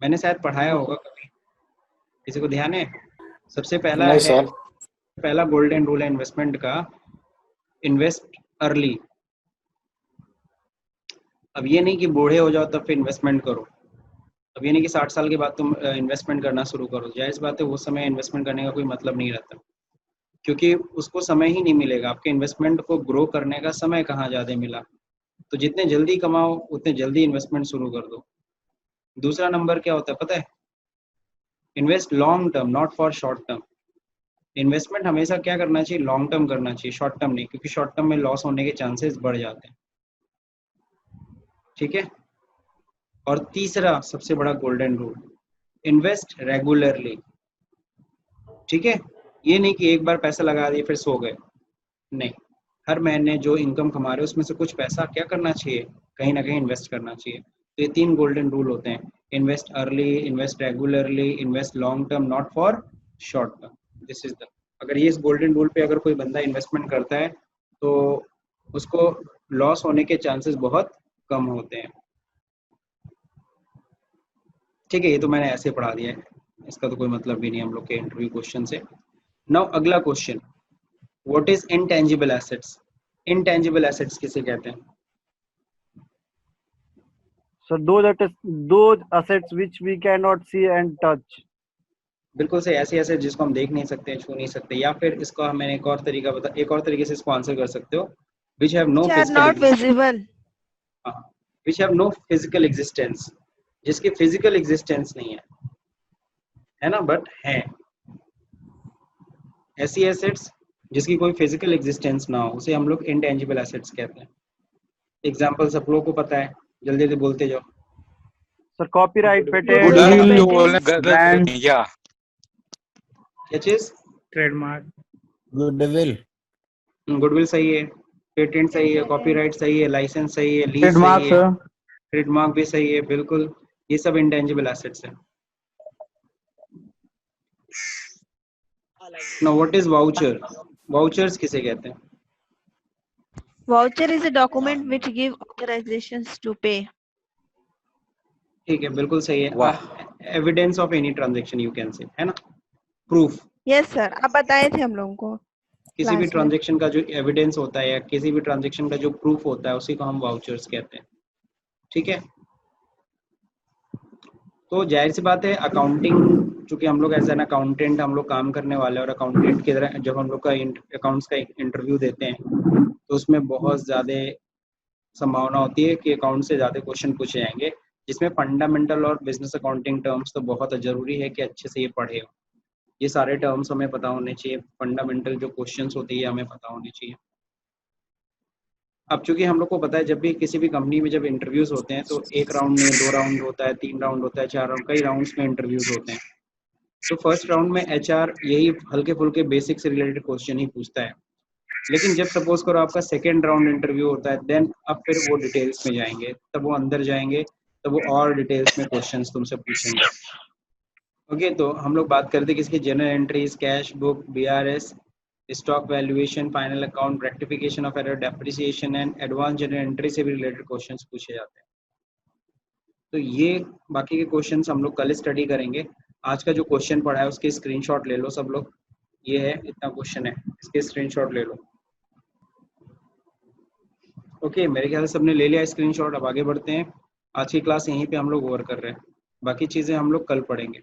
मैंने शायद पढ़ाया होगा कभी, किसी को ध्यान है? सबसे पहला नहीं है, सर। पहला गोल्डन रूल है इन्वेस्टमेंट का, इन्वेस्ट अर्ली। अब ये नहीं कि बूढ़े हो जाओ तब फिर इन्वेस्टमेंट करो, अब ये नहीं कि 60 साल के बाद तुम इन्वेस्टमेंट करना शुरू करो। जायज़ बात है, वो समय इन्वेस्टमेंट करने का कोई मतलब नहीं रहता, क्योंकि उसको समय ही नहीं मिलेगा। आपके इन्वेस्टमेंट को ग्रो करने का समय कहाँ ज़्यादा मिला। तो जितने जल्दी कमाओ उतने जल्दी इन्वेस्टमेंट शुरू कर दो। दूसरा नंबर क्या होता है पता है? Invest long term, not for short term. Investment हमेशा क्या करना चाहिए, लॉन्ग टर्म करना चाहिए, शॉर्ट टर्म नहीं, क्योंकि शॉर्ट टर्म में लॉस होने के चांसेस बढ़ जाते हैं, ठीक है। और तीसरा सबसे बड़ा गोल्डन रूल, इन्वेस्ट रेगुलरली, ठीक है। ये नहीं कि एक बार पैसा लगा दिए फिर सो गए, नहीं, हर महीने जो इनकम कमा रहे हो उसमें से कुछ पैसा क्या करना चाहिए, कहीं ना कहीं इन्वेस्ट करना चाहिए। तो ये 3 गोल्डन रूल होते हैं, invest early, invest regularly, invest long term, not for short term. This is the, अगर ये इस गोल्डन रूल पे अगर कोई बंदा इन्वेस्टमेंट करता है तो उसको लॉस होने के चांसेस बहुत कम होते हैं, ठीक है। ये तो मैंने ऐसे पढ़ा दिया है, इसका तो कोई मतलब भी नहीं हम लोग के इंटरव्यू क्वेश्चन से। नाउ अगला question, what is intangible assets? Intangible assets किसे कहते हैं? So those assets which we cannot see and touch. बिल्कुल से ऐसे ऐसे जिसको हम देख नहीं सकते, छू नहीं सकते, या फिर इसको हम मैंने एक और तरीका बता, एक और तरीके से इसको आंसर कर सकते हो, which have no Which are physical not visible. हाँ, which have no physical existence, जिसकी फिजिकल एग्जिस्टेंस नहीं है ना, बट है। ऐसी एसेट्स जिसकी कोई फिजिकल एग्जिस्टेंस ना हो उसे हम लोग इनटेंजिबल एसेट्स कहते हैं। एग्जांपल सब लोगों को पता है, जल्दी जल्दी बोलते जाओ। Sir, copyright, patent, Goodwill, जो patent. बोलने गलत नहीं क्या? क्या चीज? ट्रेडमार्क। गुडविल। गुडविल सही है, पेटेंट सही है, कॉपीराइट सही है, लाइसेंस सही है, लीज ट्रेडमार्क सही है, सर। ट्रेडमार्क भी सही है, बिल्कुल। ये सब इंटेंजिबल एसेट्स है। Now what is voucher? Vouchers किसे कहते हैं? Voucher is a document which give authorizations to pay. ठीक है, बिल्कुल सही है। वाह। Evidence of any transaction you can say, है ना, प्रूफ। Yes sir, आप बताए थे हम लोगों को किसी भी क्लास में। ट्रांजैक्शन का जो एविडेंस होता है या किसी भी ट्रांजैक्शन का जो प्रूफ होता है उसी को हम वाउचर्स कहते हैं, ठीक है। तो जाहिर सी बात है, अकाउंटिंग, चूंकि हम लोग एज एन अकाउंटेंट हम लोग काम करने वाले हैं, और अकाउंटेंट की तरह जब हम लोग का अकाउंट्स का इंटरव्यू देते हैं तो उसमें बहुत ज़्यादा संभावना होती है कि अकाउंट से ज़्यादा क्वेश्चन पूछे जाएंगे, जिसमें फंडामेंटल और बिजनेस अकाउंटिंग टर्म्स तो बहुत ज़रूरी है कि अच्छे से ये पढ़े हो। ये सारे टर्म्स हमें पता होने चाहिए, फंडामेंटल जो क्वेश्चंस होते हैं हमें पता होने चाहिए। अब चूंकि हम लोग को पता है, जब भी किसी भी कंपनी में जब इंटरव्यूज होते हैं तो 1 राउंड नहीं, 2 राउंड होता है, 3 राउंड होता है, 4 राउंड, कई राउंड्स में इंटरव्यूज होते हैं। तो फर्स्ट राउंड में एचआर यही हल्के फुल्के बेसिक से रिलेटेड क्वेश्चन ही पूछता है, लेकिन जब सपोज करो आपका सेकेंड राउंड इंटरव्यू होता है, देन अब फिर वो डिटेल्स में जाएंगे, तब वो अंदर जाएंगे, तब वो और डिटेल्स में क्वेश्चंस तुमसे पूछेंगे। ओके, तो हम लोग बात करते हैं किसकी, general entries, cash book, BRS, stock valuation, final account, rectification of error, depreciation and advance general entry से भी रिलेटेड क्वेश्चंस पूछे जाते हैं। तो ये बाकी के क्वेश्चंस हम लोग कल स्टडी करेंगे। आज का जो क्वेश्चन पढ़ा है उसके स्क्रीनशॉट ले लो सब लोग। ये है, इतना क्वेश्चन है, इसके स्क्रीनशॉट ले लो। ओके, मेरे ख्याल से सबने ले लिया स्क्रीनशॉट। अब आगे बढ़ते हैं। आज की क्लास यहीं पे हम लोग ओवर कर रहे हैं, बाकी चीज़ें हम लोग कल पढ़ेंगे।